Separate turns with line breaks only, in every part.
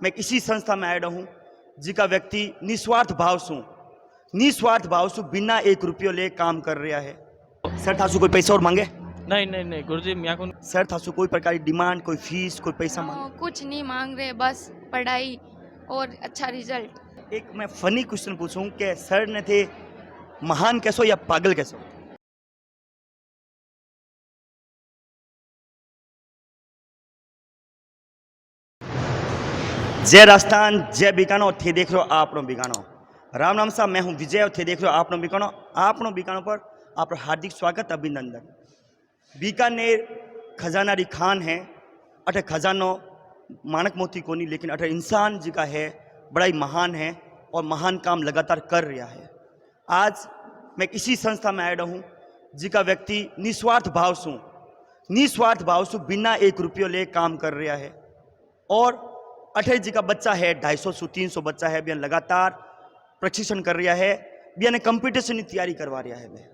मैं इसी संस्था में आया हूँ जिका व्यक्ति निस्वार्थ भाव से बिना 1 रुपयो ले काम कर रहा है। सर थासु कोई पैसा और मांगे?
नहीं नहीं नहीं गुरुजी मैं को
सर थासु कोई प्रकार की डिमांड, कोई फीस, कोई पैसा मांगे?
कुछ नहीं मांग रहे, बस पढ़ाई और अच्छा रिजल्ट।
एक मैं फनी क्वेश्चन पूछूं कि सर ने थे महान कैसो या पागल कैसो? जय राजस्थान, जय बीकानो। थे देख रहे हो आपनो बीकानो। राम राम साहब, मैं हूं विजय और थे देख रहे हो आपनो बीकानो। आपनो बीकानो पर आप हार्दिक स्वागत, अभिनंदन। बीकानेर खजाना री खान है। अठे खजानो मानक मोती कोनी, लेकिन अठे इंसान जी का है बड़ा ही महान है और महान काम लगातार कर रहा है। आज मैं इसी संस्था में आया हूँ जिका व्यक्ति निस्वार्थ भाव से बिना 1 रुपयो ले काम कर रहा है। और अठे जी का बच्चा है 250 से 300 बच्चा है, बिया लगातार प्रशिक्षण कर रहा है, बिया ने कंपटीशन की तैयारी करवा रहा है। मैं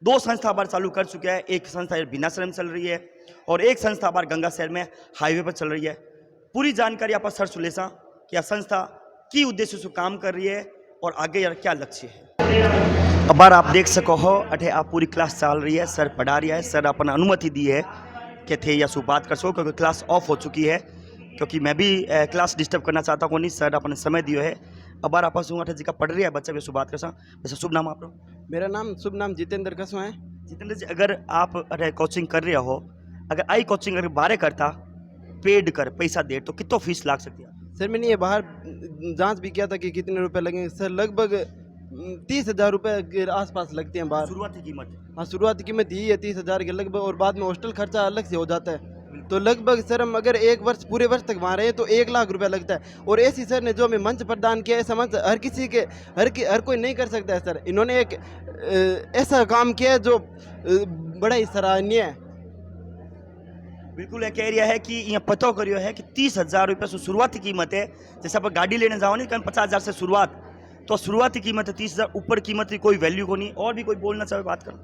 2 संस्था बार चालू कर चुका है। एक संस्था बिना शहर में चल रही है और एक संस्था बार गंगा शहर में हाईवे पर चल रही है। पूरी जानकारी आप सर सुलेसा कि यह संस्था की उद्देश्य से काम कर रही है और आगे यार क्या लक्ष्य है। अब बार आप देख सको हो, अठे आप पूरी क्लास चल रही है, सर पढ़ा रहा है। सर अपन अनुमति दी है कि थे या सु बात कर सो, क्योंकि क्लास ऑफ हो चुकी है, क्योंकि मैं भी क्लास डिस्टर्ब करना चाहता हूँ नहीं। सर अपने समय दियो है। अब बार आपस अठे जी का पढ़ रही है बच्चा भी सु बात कर सा। वैसे शुभ नाम आपको?
मेरा नाम शुभ नाम जितेंद्र कसो है।
जितेंद्र जी, अगर आप अरे कोचिंग कर रहे हो, अगर आई कोचिंग अगर बारे करता पेड कर पैसा दे तो कितना फीस लाग सकती है?
सर मैंने ये बाहर जांच भी किया था कि कितने रुपए लगेंगे। सर लगभग 30,000 रुपए के आसपास लगते हैं बाहर।
शुरुआती कीमत?
हाँ, शुरुआती कीमत यही है 30,000 के लगभग, और बाद में हॉस्टल खर्चा अलग से हो जाता है। तो लगभग सर हम अगर 1 वर्ष पूरे वर्ष तक वहाँ रहे तो 1 लाख रुपया लगता है। और ऐसी सर ने जो हमें मंच प्रदान किया है, ऐसा मंच हर किसी के हर कोई नहीं कर सकता है। सर इन्होंने एक ऐसा काम किया है जो बड़ा ही सराहनीय है।
बिल्कुल ये कह रहा है कि यहाँ पता करियो है कि 30,000 रुपये से शुरुआती कीमत है। जैसे आप गाड़ी लेने जाओ नहीं, कहीं 50,000 से शुरुआत, तो शुरुआती कीमत है 30,000। ऊपर कीमत की कोई वैल्यू को नहीं। और भी कोई बोलना चाहे बात करो।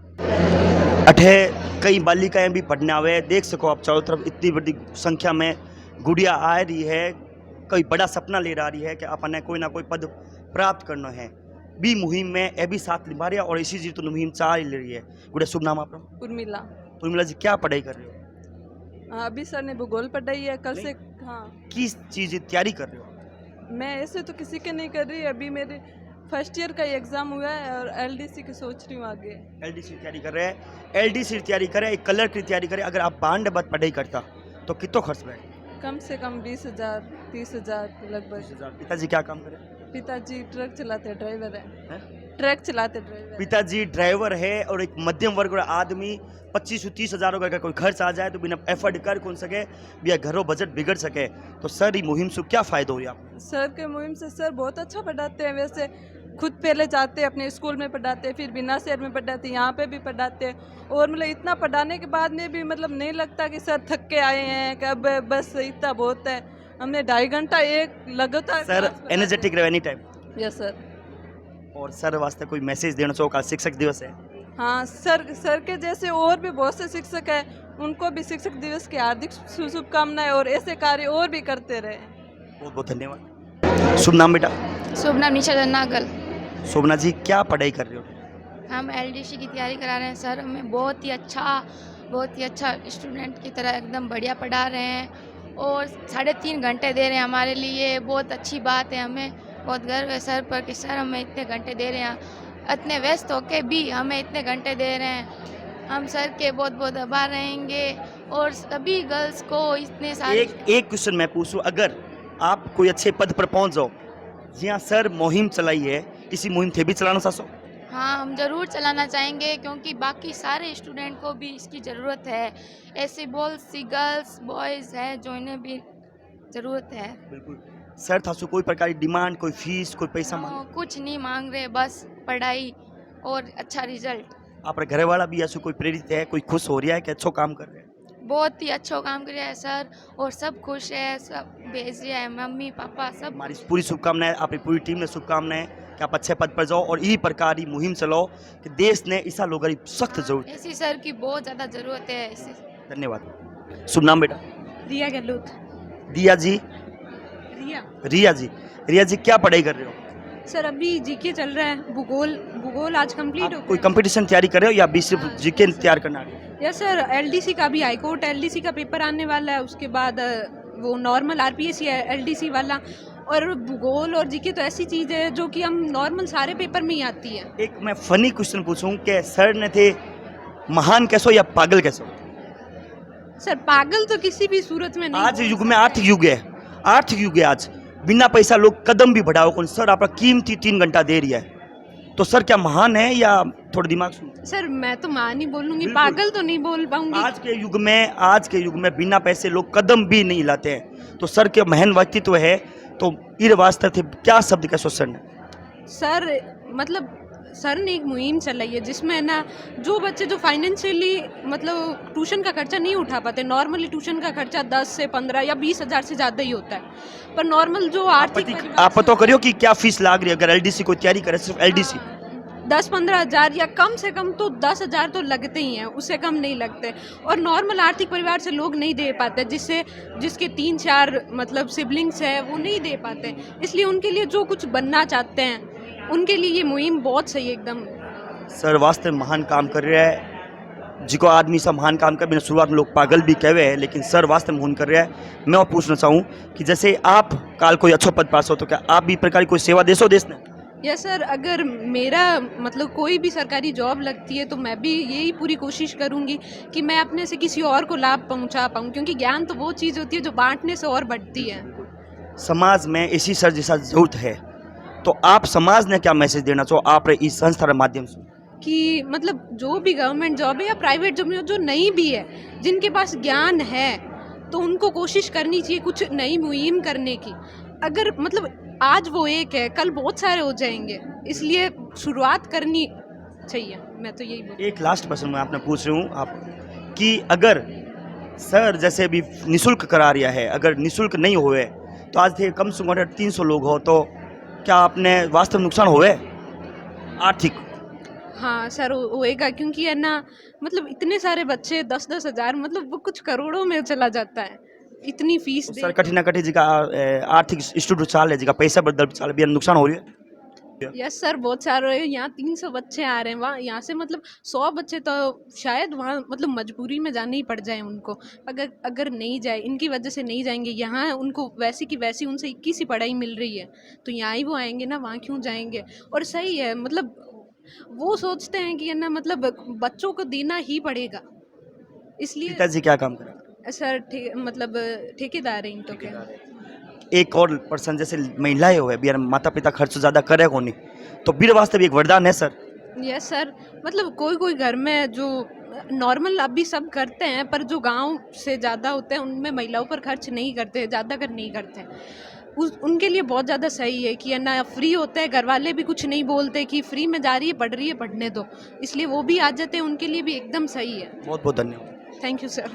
अठे कई बालिकाएं भी पढ़ने आवे, देख सको आप चारों तरफ इतनी बड़ी संख्या में गुड़िया आ रही है। कोई बड़ा सपना ले रही है कि अपने कोई ना कोई पद प्राप्त करना है। बी मुहिम में ए भी साथ निभा रही है और इसी जी तो मुहिम चाह ले रही है। गुड़िया शुभ नाम आपका?
उर्मिला।
उर्मिला जी, क्या पढ़ाई कर रहे हो?
अभी सर ने भूगोल पढ़ाई है कल से। हाँ,
किस चीज़ की तैयारी कर रहे हो?
मैं ऐसे तो किसी के नहीं कर रही, अभी मेरे फर्स्ट ईयर का एग्ज़ाम हुआ है और एलडीसी की सोच रही हूँ आगे।
एलडीसी तैयारी कर रहे हैं। एलडीसी तैयारी करें, एक कलर की तैयारी करें। अगर आप बांड बाद पढ़ाई करता तो कितना खर्च बैठे?
कम से कम 20,000 30,000 लगभग।
पिताजी क्या काम करें?
पिताजी ट्रक चलाते ड्राइवर है। ट्रक चलाते ड्राइवर।
पिताजी ड्राइवर है और एक मध्यम वर्ग का आदमी 25 से 30,000 का कोई खर्च आ जाए तो बिना एफर्ड कर कौन सके, बिना घरों बजट बिगड़ सके। तो सर ये मुहिम से क्या फ़ायदा हो आप?
सर के मुहिम से सर बहुत अच्छा पढ़ाते हैं। वैसे खुद पहले जाते हैं अपने स्कूल में पढ़ाते हैं, फिर बिना शहर में पढ़ाते हैं, यहाँ पे भी पढ़ाते हैं। और मतलब इतना पढ़ाने के बाद में भी मतलब नहीं लगता कि सर थक के आए हैं कि अब बस इतना बहुत है। हमने 2.5 घंटा एक लगातार
सर एनर्जेटिक रहे एनी टाइम।
Yes sir.
और सर वास्ते कोई मैसेज देना चाहो? कल शिक्षक दिवस है।
हाँ, सर के जैसे और भी बहुत से शिक्षक हैं, उनको भी शिक्षक दिवस की हार्दिक शुभकामनाएं और ऐसे कार्य और भी करते रहे।
बहुत बहुत धन्यवाद। शुभ नाम बेटा?
शुभ नाम निशा जन्नागल।
शोभना जी, क्या पढ़ाई कर रहे हो?
हम एलडीसी की तैयारी करा रहे हैं सर। हमें बहुत ही अच्छा स्टूडेंट की तरह एकदम बढ़िया पढ़ा रहे हैं और 3.5 घंटे दे रहे हैं हमारे लिए। बहुत अच्छी बात है, हमें बहुत गर्व है सर पर कि सर हमें इतने घंटे दे रहे हैं। इतने व्यस्त होके भी हमें इतने घंटे दे रहे हैं। हम सर के बहुत बहुत आभार रहेंगे और सभी गर्ल्स को इतने सारे।
एक क्वेश्चन मैं पूछूं, अगर आप कोई अच्छे पद पर पहुंच जाओ, जिहाँ सर मुहिम चलाई है, इसी मुहिम थे भी चलाना चाहो?
हाँ, हम ज़रूर चलाना चाहेंगे क्योंकि बाकी सारे स्टूडेंट को भी इसकी ज़रूरत है। ऐसी बहुत सी गर्ल्स बॉयज़ हैं जो इन्हें भी ज़रूरत है।
बिल्कुल। सर थासु कोई प्रकार की डिमांड, कोई फीस, कोई पैसा मांगे?
कुछ नहीं मांग रहे, बस पढ़ाई और अच्छा रिजल्ट।
आप घर वाला भी ऐसे कोई प्रेरित है, कोई खुश हो रहा है कि अच्छा काम कर रहे हैं?
बहुत ही अच्छा काम कर रहा है सर और सब खुश है, सब भेज रहा है, मम्मी पापा सब।
हमारी पूरी शुभकामनाएं, आपकी पूरी टीम ने शुभकामनाएं कि आप अच्छे पद पर जाओ और यही प्रकार की मुहिम चलाओ कि देश ने ऐसा लोगों की सख्त जरूरत है।
ऐसी सर की बहुत ज़्यादा ज़रूरत है।
धन्यवाद। शुभ नाम बेटा?
दिया गहलोत।
दिया जी,
रिया।
रिया जी, रिया जी क्या पढ़ाई कर रहे हो?
सर अभी जीके चल रहा है, भूगोल भूगोल आज कंप्लीट हो
कोई
गया।
कंपटीशन तैयारी कर रहे हो या बी सिर्फ जीके तैयार करना है?
यस सर, एलडीसी का भी हाई कोर्ट एलडीसी का पेपर आने वाला है, उसके बाद वो नॉर्मल आरपीएससी है एलडीसी वाला। और भूगोल और जीके तो ऐसी चीज़ है जो कि हम नॉर्मल सारे पेपर में ही आती है।
एक मैं फनी क्वेश्चन पूछूं कि सर ने थे महान कैसो या पागल कैसो?
सर पागल तो किसी भी सूरत में नहीं
आज
बोल
युग में
सकते।
आर्थिक युग है, आर्थिक युग है आज। बिना पैसा लोग कदम भी बढ़ाओ कौन सर आपका कीमती 3 घंटा दे रही है, तो सर क्या महान है या थोड़ा दिमाग सुन?
सर मैं तो मान ही बोलूंगी,
बिल्कुल।
पागल तो नहीं बोल पाऊंगी।
आज के युग में बिना पैसे लोग कदम भी नहीं हिलाते हैं, तो सर के महान व्यक्तित्व है। तो इर वास्ते थे क्या शब्द कैसो सर ने?
सर मतलब सर ने एक मुहिम चलाई है जिसमें ना जो बच्चे जो फाइनेंशियली मतलब ट्यूशन का खर्चा नहीं उठा पाते, नॉर्मली ट्यूशन का खर्चा 10 से 15 या 20 हज़ार से ज़्यादा ही होता है, पर नॉर्मल जो आर्थिक परिवार
आप
से
पता करियो कि क्या फीस लाग रही है अगर एलडीसी को तैयारी करे, सिर्फ एलडीसी
10-15 हज़ार या कम से कम तो 10 हज़ार तो लगते ही हैं, उससे कम नहीं लगते। और नॉर्मल आर्थिक परिवार से लोग नहीं दे पाते, जिसके 3-4 मतलब सिबलिंग्स है वो नहीं दे पाते, इसलिए उनके लिए जो कुछ बनना चाहते हैं उनके लिए ये मुहिम बहुत सही है एकदम।
सर वास्ते महान काम कर रहा है, जिको आदमी सब महान काम कर बिना शुरुआत में लोग पागल भी कहे हैं, लेकिन सर वास्ते महान कर रहा है। मैं और पूछना चाहूँ कि जैसे आप काल कोई अच्छो पद पास हो तो क्या आप भी प्रकार की कोई सेवा देसो देश ने?
यस सर, अगर मेरा मतलब कोई भी सरकारी जॉब लगती है तो मैं भी यही पूरी कोशिश करूंगी कि मैं अपने से किसी और को लाभ पहुंचा पाऊं, क्योंकि ज्ञान तो वो चीज़ होती है जो बांटने से और बढ़ती है।
समाज में इसी सर जैसा जरूरत है, तो आप समाज ने क्या मैसेज देना चाहो आप इस संस्था के माध्यम से?
कि मतलब जो भी गवर्नमेंट जॉब है या प्राइवेट जॉब में जो नहीं भी है, जिनके पास ज्ञान है तो उनको कोशिश करनी चाहिए कुछ नई मुहिम करने की। अगर मतलब आज वो एक है, कल बहुत सारे हो जाएंगे, इसलिए शुरुआत करनी चाहिए। मैं तो यही बोलूँ।
एक लास्ट क्वेश्चन मैं आपने पूछ रही हूँ आप कि अगर सर जैसे भी निशुल्क करा रिया है, अगर निशुल्क नहीं हुए तो आज थे कम से कम 300 लोग हो, तो क्या आपने वास्तव में नुकसान हुए आर्थिक?
हाँ सर होएगा, क्योंकि है ना मतलब इतने सारे बच्चे 10-10 हज़ार मतलब वो कुछ करोड़ों में चला जाता है, इतनी फीस
सर कठिन कठिन जी का आर्थिक इंस्टीट्यूट चाल है जी का पैसा बदल चाल भी नुकसान हो रही है।
यस सर, बहुत सारे यहाँ 300 बच्चे आ रहे हैं, वहाँ यहाँ से मतलब 100 बच्चे तो शायद वहाँ मतलब मजबूरी में जाने ही पड़ जाए उनको। अगर नहीं जाए, इनकी वजह से नहीं जाएंगे, यहाँ उनको वैसी की वैसी उनसे 21 ही पढ़ाई मिल रही है, तो यहाँ ही वो आएंगे ना, वहाँ क्यों जाएंगे? और सही है, मतलब वो सोचते हैं कि है ना मतलब बच्चों को देना ही पड़ेगा, इसलिए
पिताजी क्या काम करें?
सर मतलब ठेकेदार है इनको क्या।
एक और पर्सन जैसे महिलाएं हुए बिहार में माता पिता खर्च ज़्यादा करे को नहीं, तो बीर वास्ते भी एक वरदान है सर।
यस सर, मतलब कोई घर में जो नॉर्मल अभी सब करते हैं, पर जो गांव से ज़्यादा होते हैं उनमें महिलाओं पर खर्च नहीं करते, ज़्यादा कर नहीं करते, उनके लिए बहुत ज़्यादा सही है कि है ना फ्री होता है, घर वाले भी कुछ नहीं बोलते कि फ्री में जा रही है पढ़ रही है पढ़ने दो, इसलिए वो भी आ जाते हैं, उनके लिए भी एकदम सही है।
बहुत बहुत धन्यवाद।
Thank you sir.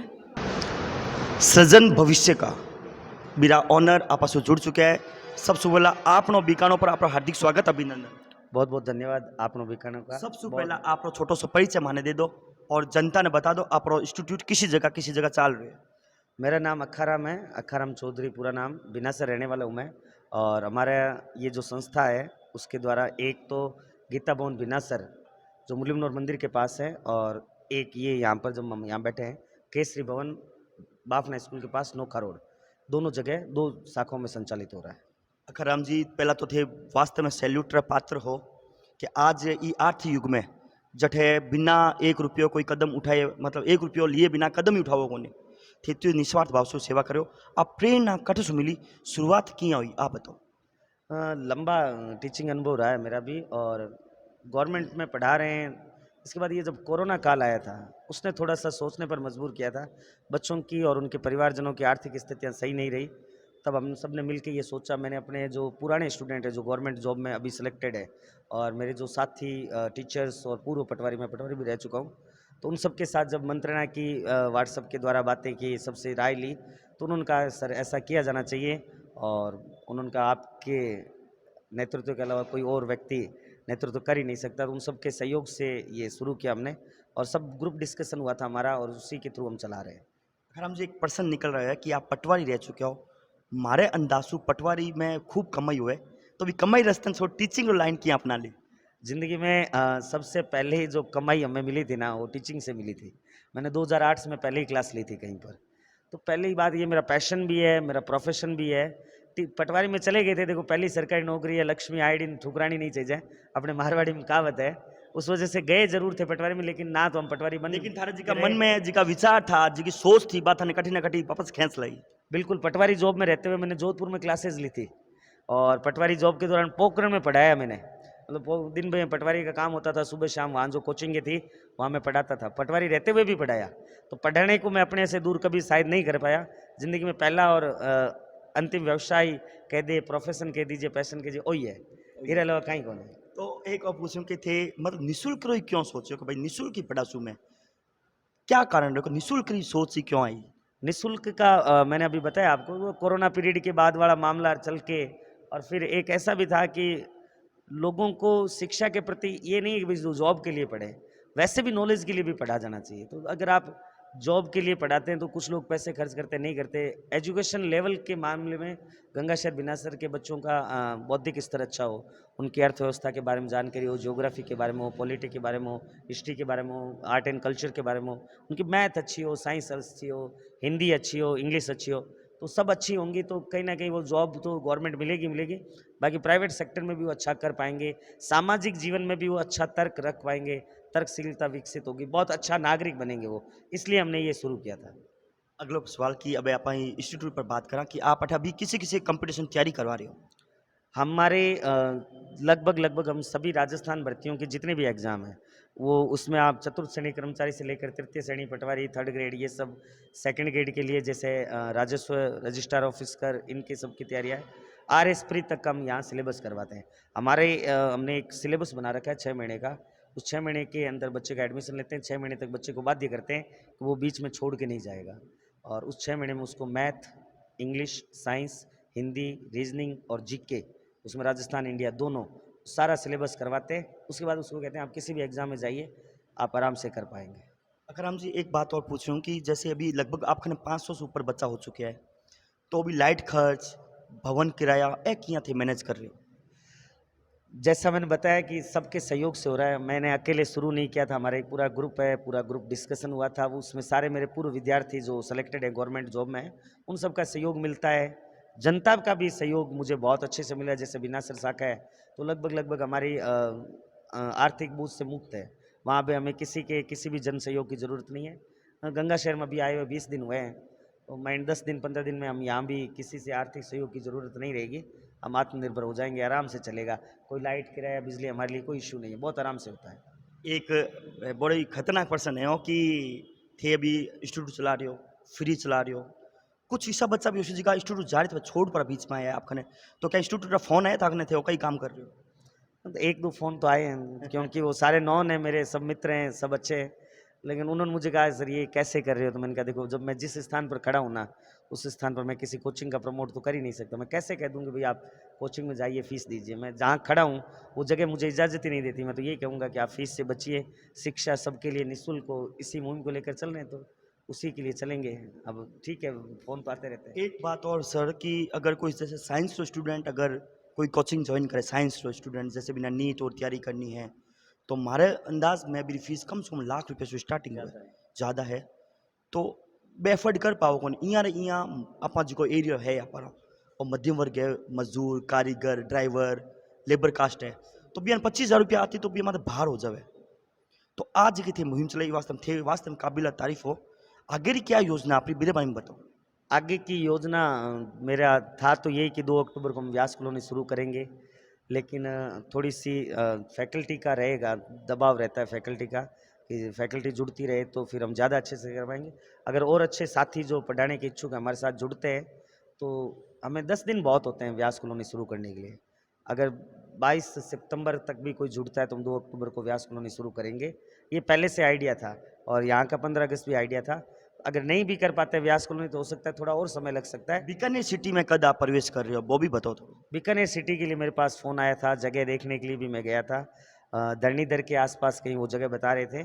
सृजन भविष्य का मेरा ऑनर आपस से जुड़ चुका है। सबसे पहला आपनो बीकानो पर आपका हार्दिक स्वागत, अभिनंदन।
बहुत बहुत धन्यवाद आपनो बीकानो का।
सबसे पहला आपको छोटो सा परिचय माने दे दो और जनता ने बता दो आपको इंस्टीट्यूट किसी जगह चाल रहे है।
मेरा नाम अखाराम है, अखाराम चौधरी पूरा नाम, बिना से रहने वाला हूँ मैं। और हमारा ये जो संस्था है उसके द्वारा एक तो गीता भवन बिनासर जो मुरलीमनोर मंदिर के पास है, और एक ये यहाँ पर जब हम यहाँ बैठे हैं केसरी भवन बाफना स्कूल के पास नोखा रोड, दोनों जगह 2 शाखाओं में संचालित हो रहा है।
अखाराम जी पहला तो थे वास्तव में सैल्यूट पात्र हो कि आज ये आर्थिक युग में जठे बिना 1 रुपये कोई कदम उठाए, मतलब 1 रुपये लिए बिना कदम ही उठाओ को नहीं थे, तो निस्वार्थ भाव से सेवा करो। आप प्रेरणा कट से मिली, शुरुआत किया हुई आप बताओ।
लंबा टीचिंग अनुभव रहा है मेरा भी, और गवर्नमेंट में पढ़ा रहे हैं। इसके बाद ये जब कोरोना काल आया था उसने थोड़ा सा सोचने पर मजबूर किया था, बच्चों की और उनके परिवारजनों की आर्थिक स्थितियाँ सही नहीं रही, तब हम सब ने मिलकर ये सोचा। मैंने अपने जो पुराने स्टूडेंट है जो गवर्नमेंट जॉब में अभी सिलेक्टेड है, और मेरे जो साथी टीचर्स और पूर्व पटवारी, मैं पटवारी भी रह चुका हूँ, तो उन सब के साथ जब मंत्रणा की, व्हाट्सएप के द्वारा बातें की, सबसे राय ली, तो उन्होंने कहा सर ऐसा किया जाना चाहिए, और उन्होंने कहा आपके नेतृत्व के अलावा कोई और व्यक्ति नेतृत्व कर ही नहीं सकता। उन सब के सहयोग से ये शुरू किया हमने, और सब ग्रुप डिस्कशन हुआ था हमारा, और उसी के थ्रू हम चला रहे हैं।
अखाराम जी एक पर्सन निकल रहा है कि आप पटवारी रह चुके हो, मारे अंदाजू पटवारी में खूब कमाई हुए तो भी कमाई रस्तन छोड़ टीचिंग लाइन की अपना ली।
ज़िंदगी में सबसे पहले जो कमाई हमें मिली थी ना वो टीचिंग से मिली थी। मैंने 2008 में पहली क्लास ली थी कहीं पर। तो पहली बात ये मेरा पैशन भी है, मेरा प्रोफेशन भी है। पटवारी में चले गए थे, देखो पहली सरकारी नौकरी है, लक्ष्मी आई डी ठुकरानी नहीं चाहिए, अपने मारवाड़ी में कहावत है। उस वजह से गए जरूर थे पटवारी में, लेकिन ना तो हम पटवारी बन।
लेकिन थारा जी का मन में जी का विचार था, जी की सोच थी, बात ने कठी ना कठी वापस खींच लाई।
बिल्कुल, पटवारी जॉब में रहते हुए मैंने जोधपुर में क्लासेस ली थी और पटवारी जॉब के दौरान पोखरण में पढ़ाया मैंने। मतलब दिन भर पटवारी का काम होता था, सुबह शाम वहाँ जो कोचिंग थी वहाँ मैं पढ़ाता था, पटवारी रहते हुए भी पढ़ाया। तो पढ़ाने को मैं अपने से दूर कभी शायद नहीं कर पाया। ज़िंदगी में पहला और अंतिम व्यवसाय कह दे, प्रोफेशन कह दीजिए, पैशन कह दीजिए, वही है, मेरे अलावा कहीं कौन है।
तो एक और पूछूं कि थे मतलब निःशुल्क रो क्यों सोचो कि भाई निःशुल्क ही पढ़ासू में, क्या कारण रखो निःशुल्क की सोच ही क्यों आई?
निःशुल्क का मैंने अभी बताया आपको, वो कोरोना पीरियड के बाद वाला मामला चल के, और फिर एक ऐसा भी था कि लोगों को शिक्षा के प्रति ये नहीं कि जो जॉब के लिए पढ़े, वैसे भी नॉलेज के लिए भी पढ़ा जाना चाहिए। तो अगर आप जॉब के लिए पढ़ाते हैं तो कुछ लोग पैसे खर्च करते नहीं करते। एजुकेशन लेवल के मामले में गंगाशहर बिनासर के बच्चों का बौद्धिक स्तर अच्छा हो, उनकी अर्थव्यवस्था के बारे में जानकारी हो, ज्योग्राफी के बारे में हो, पॉलिटी के बारे में हो, हिस्ट्री के बारे में हो, आर्ट एंड कल्चर के बारे में हो, उनकी मैथ अच्छी हो, साइंस अच्छी हो, हिंदी अच्छी हो, इंग्लिश अच्छी हो, तो सब अच्छी होंगी तो कहीं ना कहीं वो जॉब तो गवर्नमेंट मिलेगी मिलेगी। बाकी प्राइवेट सेक्टर में भी वो अच्छा कर पाएंगे, सामाजिक जीवन में भी वो अच्छा तर्क रख पाएंगे, तर्कशीलता विकसित होगी, बहुत अच्छा नागरिक बनेंगे वो। इसलिए हमने ये शुरू किया था।
अगला सवाल की अब आप इंस्टीट्यूट पर बात करा कि आप अभी किसी किसी कंपटीशन तैयारी करवा रहे हो?
हमारे लगभग हम सभी राजस्थान भर्तियों के जितने भी एग्ज़ाम हैं वो, उसमें आप चतुर्थ श्रेणी कर्मचारी से लेकर तृतीय श्रेणी पटवारी, थर्ड ग्रेड, ये सब सेकंड ग्रेड के लिए जैसे राजस्व रजिस्ट्रार ऑफिसर, इनके सब की तैयारियाँ RS प्री तक हम यहाँ सिलेबस करवाते हैं। हमारे हमने एक सिलेबस बना रखा है 6 महीने का। उस 6 महीने के अंदर बच्चे का एडमिशन लेते हैं, 6 महीने तक बच्चे को बाध्य करते हैं कि वो बीच में छोड़ के नहीं जाएगा, और उस 6 महीने में उसको math, English, science, Hindi, reasoning और GK, उसमें राजस्थान इंडिया दोनों सारा सिलेबस करवाते हैं। उसके बाद उसको कहते हैं आप किसी भी एग्ज़ाम में जाइए, आप आराम से कर पाएंगे।
अकराम जी एक बात और पूछूं कि जैसे अभी लगभग आपके 500 से ऊपर बच्चा हो चुके हैं, तो अभी लाइट खर्च, भवन किराया एक यहाँ थे मैनेज कर रहे हो?
जैसा मैंने बताया कि सबके सहयोग से हो रहा है, मैंने अकेले शुरू नहीं किया था, हमारा एक पूरा ग्रुप है, पूरा ग्रुप डिस्कशन हुआ था, उसमें सारे मेरे पूर्व विद्यार्थी जो सेलेक्टेड है गवर्नमेंट जॉब में, उन सब का सहयोग मिलता है। जनता का भी सहयोग मुझे बहुत अच्छे से मिला, जैसे बिनासर शाखा है तो लगभग हमारी आर्थिक बोझ से मुक्त है, वहाँ पे हमें किसी भी जन सहयोग की ज़रूरत नहीं है। गंगाशहर में भी आए हुए 20 दिन हुए हैं, तो मैं 10 दिन 15 दिन में हम यहाँ भी किसी से आर्थिक सहयोग की ज़रूरत नहीं रहेगी, हम आत्मनिर्भर हो जाएंगे, आराम से चलेगा। कोई लाइट किराया बिजली हमारे लिए कोई इशू नहीं है, बहुत आराम से होता है।
एक बड़ी खतरनाक पर्सन है वो कि थे अभी इंस्टीट्यूट चला रहे हो, फ्री चला रहे हो, कुछ ऐसा बच्चा भी उसी जगह इंस्टीट्यूट जा रहे थे छोड़ पर बीच में आया आपने, तो क्या इंस्टीट्यूट का फोन आया था आपने थे वो कई काम कर रहे हो?
तो 1-2 फ़ोन तो आए हैं, क्योंकि वो सारे नॉन हैं, मेरे सब मित्र हैं, सब अच्छे हैं, लेकिन उन्होंने मुझे कहा सर ये कैसे कर रहे हो? तो मैंने कहा देखो जब मैं जिस स्थान पर खड़ा हूँ ना, उस स्थान पर मैं किसी कोचिंग का प्रमोट तो कर ही नहीं सकता। मैं कैसे कह दूँ कि भाई आप कोचिंग में जाइए, फीस दीजिए? मैं जहाँ खड़ा हूँ वो जगह मुझे इजाज़त ही नहीं देती। मैं तो यही कहूँगा कि आप फीस से बचिए, शिक्षा सबके लिए निःशुल्क हो, इसी मुहिम को लेकर चल रहे हैं तो उसी के लिए चलेंगे। अब ठीक है, फ़ोन तो आते रहते हैं।
एक बात और सर कि अगर कोई जैसे साइंस का स्टूडेंट अगर कोई कोचिंग ज्वाइन करे, साइंस का स्टूडेंट जैसे बिना नीट और तैयारी करनी है, तो हमारे अंदाज में मेरी फीस कम से कम ₹1,00,000 से स्टार्टिंग है, ज़्यादा है, तो बेफर्ड कर पाओ कौन यहाँ आप जो एरिया है यहाँ पर, और मध्यम वर्ग है, मजदूर, कारीगर, ड्राइवर, लेबर कास्ट है, तो भी 25,000 आती तो भी हमारे बाहर हो जाए। तो आज की थी मुहिम चलाई, वास्तव में काबिल तारीफ हो। आगे की क्या योजना अपनी मेरे बारे में बताओ?
आगे की योजना मेरा था तो यही कि 2 अक्टूबर को हम व्यास कॉलोनी शुरू करेंगे, लेकिन थोड़ी सी फैकल्टी का रहेगा, दबाव रहता है फैकल्टी का कि फैकल्टी जुड़ती रहे तो फिर हम ज़्यादा अच्छे से कर पाएंगे। अगर और अच्छे साथी जो पढ़ाने के इच्छुक हमारे साथ जुड़ते हैं तो हमें 10 दिन बहुत होते हैं व्यास कॉलोनी शुरू करने के लिए। अगर 22 सितंबर तक भी कोई जुड़ता है तो हम 2 अक्टूबर को व्यास कॉलोनी शुरू करेंगे। ये पहले से आइडिया था और यहाँ का 15 अगस्त भी आइडिया था। अगर नहीं भी कर पाते व्यास कॉलोनी तो हो सकता है थोड़ा और समय लग सकता है।
बीकानेर सिटी में कद आप प्रवेश कर रहे हो वो भी बताओ तो?
बीकानेर सिटी के लिए मेरे पास फ़ोन आया था, जगह देखने के लिए भी मैं गया था, धरणीधर के आसपास कहीं वो जगह बता रहे थे।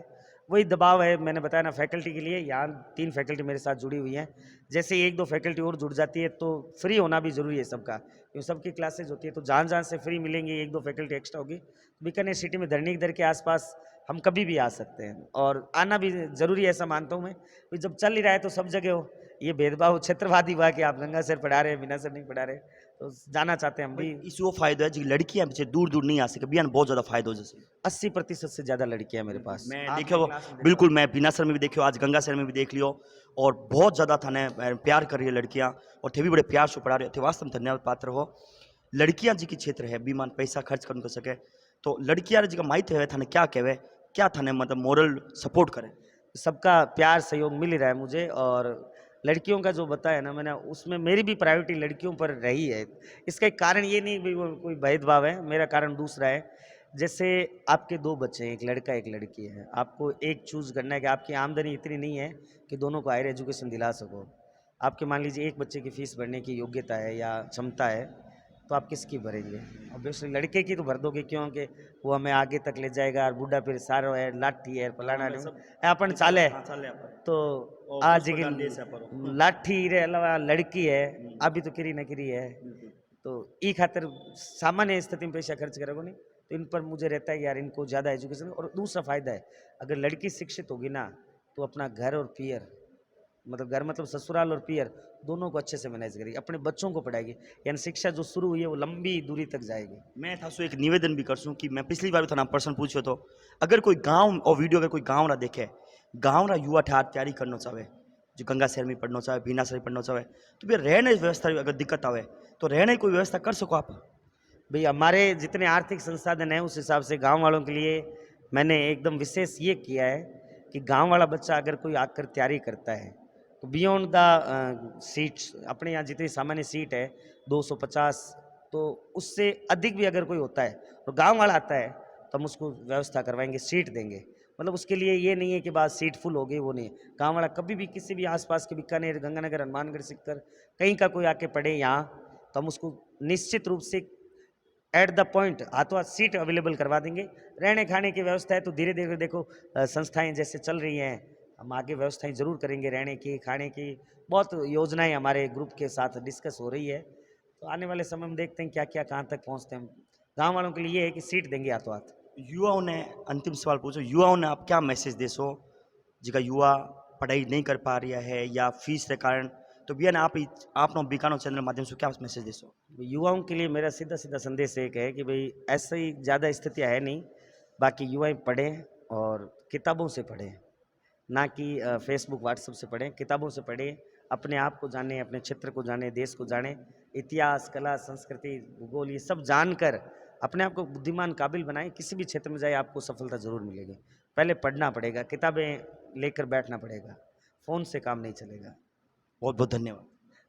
वही दबाव है, मैंने बताया ना फैकल्टी के लिए। यहाँ 3 फैकल्टी मेरे साथ जुड़ी हुई हैं, जैसे 1-2 फैकल्टी और जुड़ जाती है तो फ्री होना भी ज़रूरी है सबका, क्योंकि सबकी क्लासेज होती है, तो जहाँ जहाँ से फ्री मिलेंगी 1-2 फैकल्टी एक्स्ट्रा होगी। बीकानेर सिटी में धरनी दर के आसपास हम कभी भी आ सकते हैं, और आना भी ज़रूरी है, ऐसा मानता हूँ मैं। तो जब चल ही रहा है तो सब जगह हो, ये भेदभाव क्षेत्रवादी हुआ कि आप गंगा सर पढ़ा रहे हैं, बिना सर नहीं पढ़ा रहे, तो जाना चाहते हैं हम भी।
इसो फायदा है जी लड़कियां पीछे दूर दूर नहीं आ सके बियान बहुत ज्यादा फायदा हो जैसे
80% से ज़्यादा लड़कियां मेरे पास।
मैं
आप
देखो
मेरी क्लास में देखो।
बिल्कुल मैं बिना सर में भी देखियो आज गंगा सर में भी देख लियो और बहुत ज्यादा थाने प्यार कर रही है लड़कियां और थे भी बड़े प्यार से पढ़ा रहे थे वास्तव में धन्यवाद पात्र हो। लड़कियां जी की क्षेत्र है बीमान पैसा खर्च कर सके तो लड़कियां जी का माहित है थाने क्या कहवे क्या थाने मतलब मोरल सपोर्ट करे।
सबका प्यार सहयोग मिल ही रहा है मुझे, और लड़कियों का जो बताया ना मैंने, उसमें मेरी भी प्रायोरिटी लड़कियों पर रही है। इसका एक कारण ये नहीं भी वो कोई भेदभाव है, मेरा कारण दूसरा है। जैसे आपके 2 बच्चे हैं, एक लड़का एक लड़की है, आपको एक चूज़ करना है कि आपकी आमदनी इतनी नहीं है कि दोनों को हायर एजुकेशन दिला सको। आपके मान लीजिए एक बच्चे की फ़ीस भरने की योग्यता है या क्षमता है, तो आप किसकी भरेंगे? ऑब्वियसली लड़के की तो भर दोगे, क्योंकि वो हमें आगे तक ले जाएगा, और बूढ़ा फिर सारो है, लाठी है, फलाना है, अपन चाले। तो आज की लाठी रे अलावा लड़की है, अभी तो किरी न किरी है, तो ई खातिर सामान्य स्थिति में पैसा खर्च करोगे नहीं, तो इन पर मुझे रहता है कि यार इनको ज़्यादा एजुकेशन। और दूसरा फ़ायदा है, अगर लड़की शिक्षित होगी ना तो अपना घर और पियर, मतलब घर मतलब ससुराल और पियर, दोनों को अच्छे से मैनेज करेगी, अपने बच्चों को पढ़ाएगी, यानी शिक्षा जो शुरू हुई है वो लंबी दूरी तक जाएगी।
मैं था एक निवेदन भी कर सूँ कि मैं पिछली बार भी था प्रश्न पूछो तो अगर कोई गांव और वीडियो अगर कोई गांव ना देखे, गांव ना युवा ठार तैयारी करना चाहे जो गंगा शहर में पढ़ना चाहे भीना शहर में पढ़ना चाहे तो फिर रहने की व्यवस्था अगर दिक्कत आवे तो रहने की कोई व्यवस्था कर सको आप।
भाई हमारे जितने आर्थिक संसाधन हैं उस हिसाब से गांव वालों के लिए मैंने एकदम विशेष ये किया है कि गांव वाला बच्चा अगर कोई आकर तैयारी करता है तो बियॉन्ड द सीट्स, अपने यहाँ जितनी सामान्य सीट है 250, तो उससे अधिक भी अगर कोई होता है तो गांव वाला आता है तो हम उसको व्यवस्था करवाएंगे, सीट देंगे। मतलब उसके लिए ये नहीं है कि बाद सीट फुल हो गई, वो नहीं है। गाँव वाला कभी भी किसी भी आसपास के बीकानेर, गंगानगर, हनुमानगढ़, सिक्कर कहीं का कोई आके पढ़े यहाँ, तो हम उसको निश्चित रूप से एट द पॉइंट हाथों हाथ सीट अवेलेबल करवा देंगे। रहने खाने की व्यवस्था है तो धीरे धीरे देखो संस्थाएं जैसे चल रही हैं, हम आगे व्यवस्थाएं जरूर करेंगे, रहने की खाने की बहुत योजनाएं हमारे ग्रुप के साथ डिस्कस हो रही है। तो आने वाले समय में देखते हैं क्या क्या कहाँ तक पहुँचते हैं। गाँव वालों के लिए ये है कि सीट देंगे हाथों हाथ।
युवाओं ने अंतिम सवाल पूछो, युवाओं ने आप क्या मैसेज दे सो जिका युवा पढ़ाई नहीं कर पा रहा है या फीस के कारण, तो भैया आप बीकानो चैनल माध्यम से क्या मैसेज दे सो?
युवाओं के लिए मेरा सीधा सीधा संदेश एक है कि भाई ऐसे ही ज़्यादा स्थितियाँ है नहीं, बाकी युवा पढ़ें और किताबों से पढ़ें, ना कि फेसबुक व्हाट्सएप से पढ़ें। किताबों से पढ़ें, अपने आप को जानें, अपने क्षेत्र को जानें, देश को जानें, इतिहास, कला, संस्कृति, भूगोल ये सब जानकर अपने आप को बुद्धिमान, काबिल बनाएं। किसी भी क्षेत्र में जाए आपको सफलता ज़रूर मिलेगी। पहले पढ़ना पड़ेगा, किताबें लेकर बैठना पड़ेगा, फ़ोन से काम नहीं चलेगा।
बहुत बहुत धन्यवाद।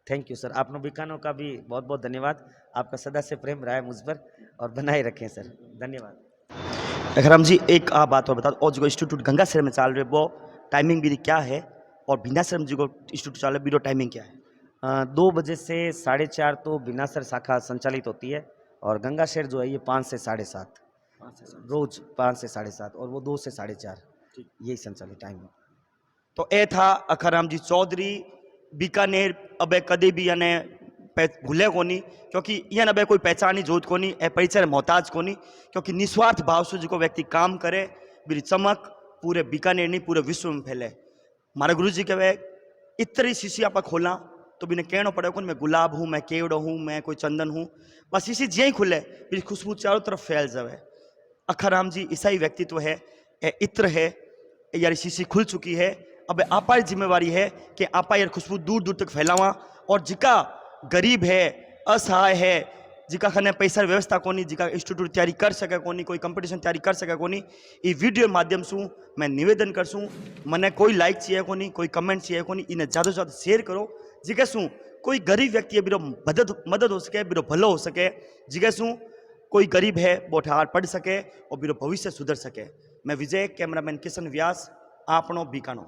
Thank you sir. आपने बीकानो का भी बहुत बहुत धन्यवाद। आपका सदा से प्रेम रहा है मुझ पर और बनाए रखें सर। धन्यवाद।
अखराम जी एक आप बात और बता दो, और जो इंस्टीट्यूट गंगा शहर में चल रहे वो टाइमिंग भी क्या है और बिनासर में जो इंस्टीट्यूट चल रहा है बीरो टाइमिंग क्या है?
2 बजे से 4:30 तो बिनासर शाखा संचालित होती है और गंगा शहर जो है ये 5 से 7:30 रोज 5 से 7:30 और वो 2 से 4:30 यही संचालित टाइम है।
तो ए था अखराम जी चौधरी बीकानेर। अब कदे भी यानी भूले कोनी क्योंकि यहाँ अब कोई पहचानी जोत कोनी ए परिचय मोहताज कोनी, क्योंकि निस्वार्थ भाव से जो व्यक्ति काम करे मेरी चमक पूरे बीकानेर नहीं पूरे विश्व में फैले। हमारे गुरु जी कहे इतनी शीशी आप खोला तो बिना कहना पड़े कौन मैं गुलाब हूँ, मैं केवड़ो हूँ, मैं कोई चंदन हूँ, बस शीशी ज्यादा ही खुले मेरी खुशबू चारों तरफ फैल जाए। अखराम जी ईसाई व्यक्तित्व है, इत्र है, यार शीशी खुल चुकी है। अब आपा जिम्मेवारी है कि आपा यार खुशबू दूर दूर तक फैलावा और जिका गरीब है, असहाय है, जिका खाने पैसा व्यवस्था कोनी, जिका इंस्टीट्यूट तैयारी कर सके कोनी, कोई कंपटीशन तैयारी कर सके कोनी, ये वीडियो माध्यम से मैं निवेदन कर सूँ मने कोई लाइक चाहिए कोनी, कोई कमेंट चाहिए कोनी, इन्हें ज़्यादा से ज़्यादा शेयर करो जिके सूँ कोई गरीब व्यक्ति है बिरो मदद हो सके, बिरो भलो हो सके, जिके सूँ कोई गरीब है वो ठार पढ़ सके और बिरो भविष्य सुधर सके। मैं विजय, कैमरामैन किशन व्यास, आपनो बीकानो।